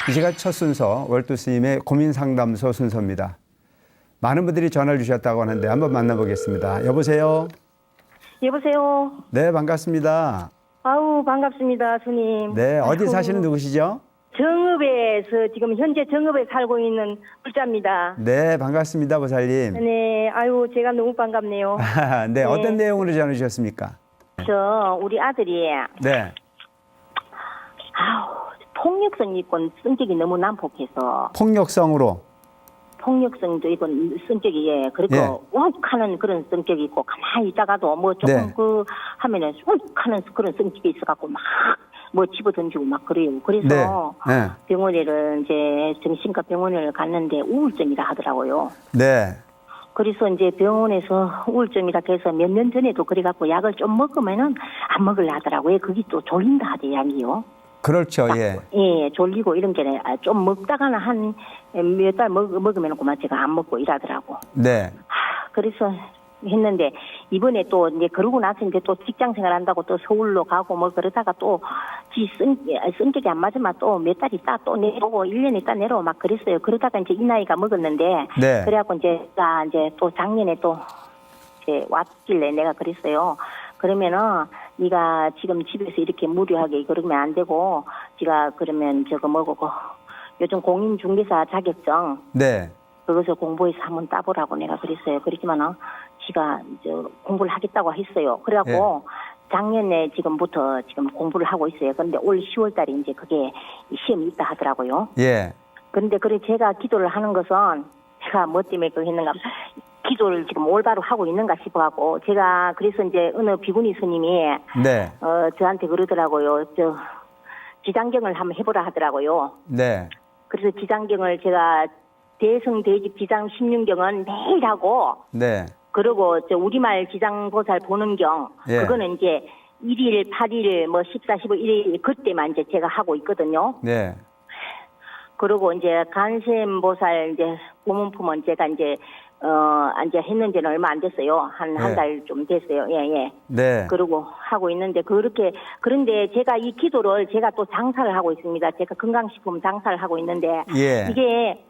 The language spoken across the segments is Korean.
이 시간 첫 순서 월두 스님의 고민 상담소 순서입니다. 많은 분들이 전화를 주셨다고 하는데 한번 만나보겠습니다. 여보세요? 여보세요. 네, 반갑습니다. 아우 반갑습니다, 스님. 네, 어디 아이고, 사시는 누구시죠? 정읍에서 지금 현재 정읍에 살고 있는 불자입니다. 네, 반갑습니다, 보살님. 네, 아유 제가 너무 반갑네요. 네, 어떤 내용으로 전화 주셨습니까? 우리 아들이 네, 아우 폭력성이 있고 성격이 너무 난폭해서 폭력성으로. 폭력성도 있고 성격이 그리고 예. 욱하는 그런 성격이 있고 가만히 있다가도 뭐 조금 네. 하면은 욱하는 그런 성격이 있어갖고 막 뭐 집어 던지고 막 그래요. 그래서 네. 병원에를 이제 정신과 병원을 갔는데 우울증이라 하더라고요. 네, 그래서 이제 병원에서 우울증이라 해서 몇 년 전에도 그래갖고 약을 좀 먹으면은 안 먹으려 하더라고요. 그게 또 졸린다 하대 약이요. 그렇죠, 예. 예, 졸리고 이런 게 좀 먹다가는 한 몇 달 먹으면 그만 제가 안 먹고 이러더라고. 네, 그래서 했는데 이번에 또 이제 그러고 나서 이제 또 직장 생활 한다고 또 서울로 가고 뭐 그러다가 또 성격이 안 맞으면 또 몇 달 있다 또 내려오고 1년 있다 내려오고 막 그랬어요. 그러다가 이제 이 나이가 먹었는데 네. 그래갖고 이제 또 작년에 또 이제 왔길래 내가 그랬어요. 그러면은 네가 지금 집에서 이렇게 무료하게 그러면 안 되고 네가 그러면 저거 뭐고 요즘 공인중개사 자격증 네, 그것을 공부해서 한번 따보라고 내가 그랬어요. 그렇지만은 지가 저 공부를 하겠다고 했어요. 그래갖고 작년에 지금부터 지금 공부를 하고 있어요. 그런데 올 10월 달에 이제 그게 시험이 있다 하더라고요. 예. 그런데 그래 제가 기도를 하는 것은 제가 뭐 때문에 그거 했는가 기도를 지금 올바로 하고 있는가 싶어갖고 제가 그래서 이제 어느 비구니 스님이 네, 저한테 그러더라고요. 저 지장경을 한번 해보라 하더라고요. 네, 그래서 지장경을 제가 대성대집 지장 16경은 매일 하고 네, 그리고 저 우리말 지장보살 보는 경 예. 그거는 이제 1일, 8일, 뭐 14, 15, 1일 그때만 이제 제가 하고 있거든요. 네, 그리고 이제 간샘보살 이제 고문품은 제가 이제 했는 지는 얼마 안 됐어요. 한 네. 달 좀 됐어요. 예, 예. 네, 그러고 하고 있는데 그런데 제가 이 기도를 제가 또 장사를 하고 있습니다. 제가 건강식품 장사를 하고 있는데 예. 이게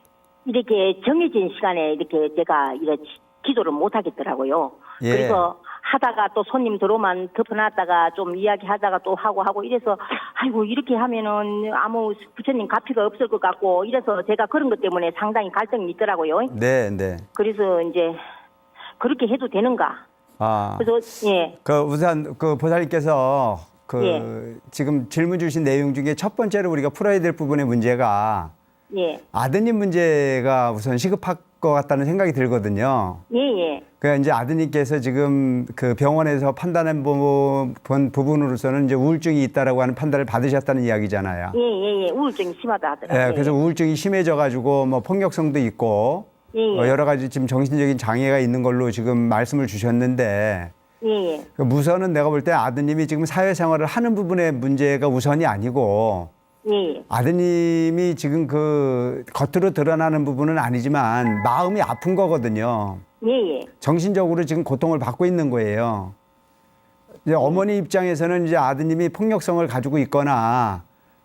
이렇게 정해진 시간에 이렇게 제가 이렇게 기도를 못 하겠더라고요. 예. 그래서 하다가 또 손님 들어오면 덮어놨다가 좀 이야기하다가 또 하고 이래서 아이고 이렇게 하면은 아무 부처님 가피가 없을 것 같고 이래서 제가 그런 것 때문에 상당히 갈등이 있더라고요. 네, 네. 그래서 이제 그렇게 해도 되는가? 아. 그래서 예. 그 우선 그 보살님께서 그 예. 지금 질문 주신 내용 중에 첫 번째로 우리가 풀어야 될 부분의 문제가 예. 아드님 문제가 우선 시급할 것 같다는 생각이 들거든요. 예, 예. 그러니까 이제 아드님께서 지금 그 병원에서 판단한 부분으로서는 이제 우울증이 있다라고 하는 판단을 받으셨다는 이야기잖아요. 예, 예, 예. 우울증이 심하다 하더라고요. 예, 그래서 우울증이 심해져 가지고 뭐 폭력성도 있고 예, 예. 여러 가지 지금 정신적인 장애가 있는 걸로 지금 말씀을 주셨는데 예, 예. 그 우선은 내가 볼 때 아드님이 지금 사회생활을 하는 부분의 문제가 우선이 아니고 예. 아드님이 지금 그 겉으로 드러나는 부분은 아니지만 마음이 아픈 거거든요. 예, 예. 정신적으로 지금 고통을 받고 있는 거예요. 이제 어머니 입장에서는 이제 아드님이 폭력성을 가지고 있거나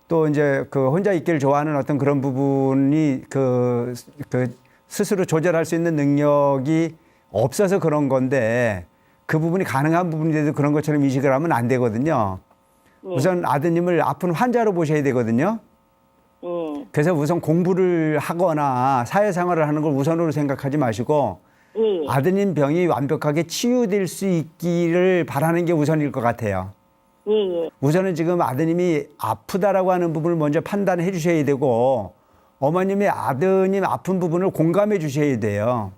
또 이제 그 혼자 있기를 좋아하는 어떤 그런 부분이 그 스스로 조절할 수 있는 능력이 없어서 그런 건데 그 부분이 가능한 부분인데도 그런 것처럼 인식을 하면 안 되거든요. 우선 아드님을 아픈 환자로 보셔야 되거든요. 예. 그래서 우선 공부를 하거나 사회생활을 하는 걸 우선으로 생각하지 마시고 예. 아드님 병이 완벽하게 치유될 수 있기를 바라는 게 우선일 것 같아요. 예, 예. 우선은 지금 아드님이 아프다라고 하는 부분을 먼저 판단해 주셔야 되고 어머님이 아드님 아픈 부분을 공감해 주셔야 돼요.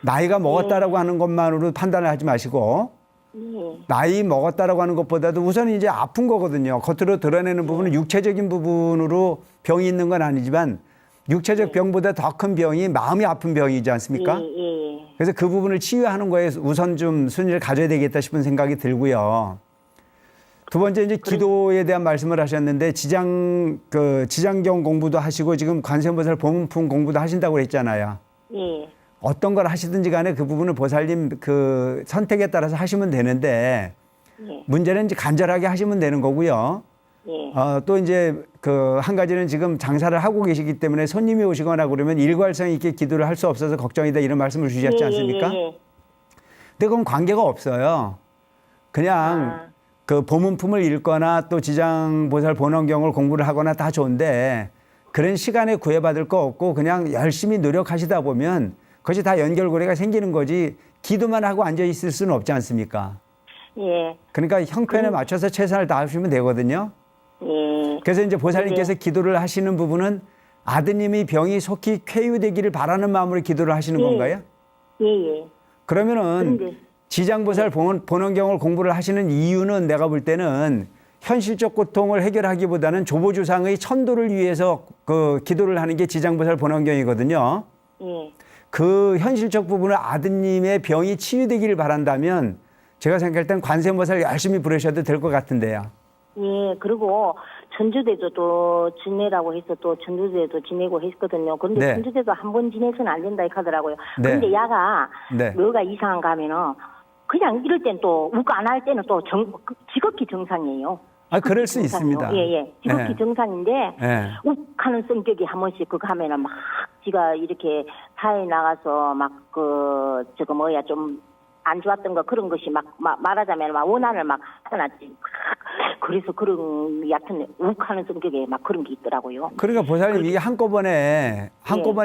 나이가 먹었다라고 하는 것만으로 판단을 하지 마시고 예. 나이 먹었다라고 하는 것보다도 우선 이제 아픈 거거든요. 겉으로 드러내는 부분은 육체적인 부분으로 병이 있는 건 아니지만 육체적 병보다 더 큰 병이 마음이 아픈 병이지 않습니까? 예, 예. 그래서 그 부분을 치유하는 거에 우선 좀 순위를 가져야 되겠다 싶은 생각이 들고요. 두 번째 이제 기도에 대한 말씀을 하셨는데 지장경 공부도 하시고 지금 관세음보살 보문품 공부도 하신다고 그랬잖아요. 예. 어떤 걸 하시든지 간에 그 부분은 보살님 그 선택에 따라서 하시면 되는데 예. 문제는 이제 간절하게 하시면 되는 거고요. 예. 또 이제 그 한 가지는 지금 장사를 하고 계시기 때문에 손님이 오시거나 그러면 일괄성 있게 기도를 할 수 없어서 걱정이다 이런 말씀을 주셨지 않습니까? 근데 그건 관계가 없어요. 그냥 그 보문품을 읽거나 또 지장보살 본원경을 공부를 하거나 다 좋은데 그런 시간에 구애받을 거 없고 그냥 열심히 노력하시다 보면 그것이 다 연결고리가 생기는 거지 기도만 하고 앉아 있을 수는 없지 않습니까? 예. 그러니까 형편에 맞춰서 최선을 다하시면 되거든요. 예. 그래서 이제 보살님께서 기도를 하시는 부분은 아드님이 병이 속히 쾌유되기를 바라는 마음으로 기도를 하시는 건가요? 예, 예. 그러면은 그런데- 지장보살 본원경을 공부를 하시는 이유는 내가 볼 때는 현실적 고통을 해결하기보다는 조보주상의 천도를 위해서 그 기도를 하는 게 지장보살 본원경이거든요. 예. 그 현실적 부분을 아드님의 병이 치유되기를 바란다면 제가 생각할 땐 관세음보살 열심히 부르셔도 될 것 같은데요. 예, 그리고 전주대도 또 지내라고 해서 또 전주대도 지내고 했거든요. 그런데 네. 전주대도 한 번 지내서는 안 된다 하더라고요. 네. 근데 야가 네. 뭐가 이상한가 하면은 그냥 이럴 땐 또 우가 안 할 때는 또 지극히 정상이에요. 아, 그럴 수 정상이요. 있습니다. 예, 예. 지극히 네. 정상인데 네. 욱하는 성격이 한 번씩 그거 하면은 막 지가 이렇게 사회에 나가서 막 그 저거 뭐야 좀 안 좋았던 거 그런 것이 막 말하자면 막 원한을 막 하놨지. 그래서 그런 얕은 욱하는 성격에 막 그런 게 있더라고요. 그러니까 보살님 이게 한꺼번에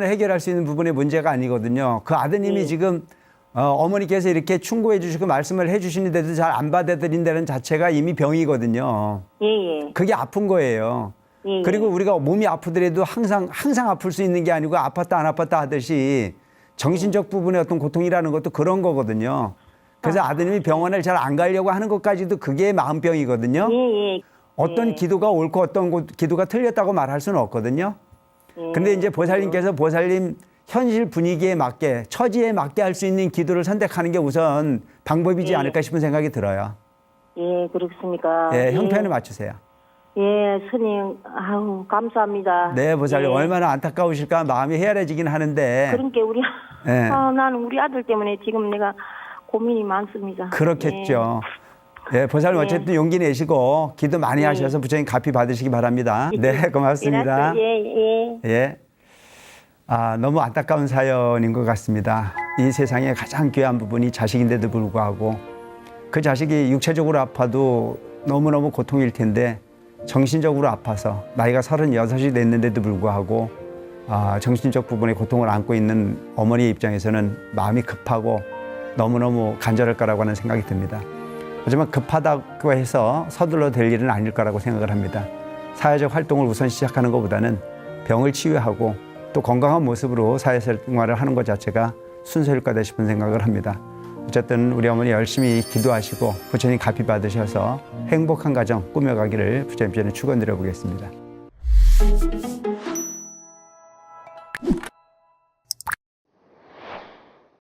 해결할 수 있는 부분의 문제가 아니거든요. 그 아드님이 예. 지금 어머니께서 이렇게 충고해 주시고 말씀을 해 주시는데도 잘 안 받아들인다는 자체가 이미 병이거든요. 예, 예. 그게 아픈 거예요. 예, 예. 그리고 우리가 몸이 아프더라도 항상 아플 수 있는 게 아니고 아팠다 안 아팠다 하듯이 정신적 부분의 어떤 고통이라는 것도 그런 거거든요. 그래서 아드님이 병원을 잘 안 가려고 하는 것까지도 그게 마음병이거든요. 예, 예. 어떤 예. 기도가 옳고 어떤 기도가 틀렸다고 말할 수는 없거든요. 근데 이제 보살님께서 보살님 현실 분위기에 맞게 처지에 맞게 할 수 있는 기도를 선택하는 게 우선 방법이지 예. 않을까 싶은 생각이 들어요. 예, 그렇습니까? 예, 형편에 맞추세요. 예, 스님, 아우, 감사합니다. 네, 보살님 예. 얼마나 안타까우실까 마음이 헤아려지긴 하는데 그런 게 우리, 예. 나는 우리 아들 때문에 지금 내가 고민이 많습니다. 그렇겠죠. 예, 보살님 예. 어쨌든 용기 내시고 기도 많이 예. 하셔서 부처님 갚이 받으시기 바랍니다. 네, 고맙습니다. 예, 예. 예. 너무 안타까운 사연인 것 같습니다. 이 세상에 가장 귀한 부분이 자식인데도 불구하고 그 자식이 육체적으로 아파도 너무너무 고통일 텐데 정신적으로 아파서 나이가 36이 됐는데도 불구하고 정신적 부분의 고통을 안고 있는 어머니의 입장에서는 마음이 급하고 너무너무 간절할 거라고 하는 생각이 듭니다. 하지만 급하다고 해서 서둘러 될 일은 아닐 거라고 생각을 합니다. 사회적 활동을 우선 시작하는 것보다는 병을 치유하고 또 건강한 모습으로 사회생활을 하는 것 자체가 순서일 거다 싶은 생각을 합니다. 어쨌든 우리 어머니 열심히 기도하시고 부처님 갚이 받으셔서 행복한 가정 꾸며가기를 부처님께 축원드려 보겠습니다.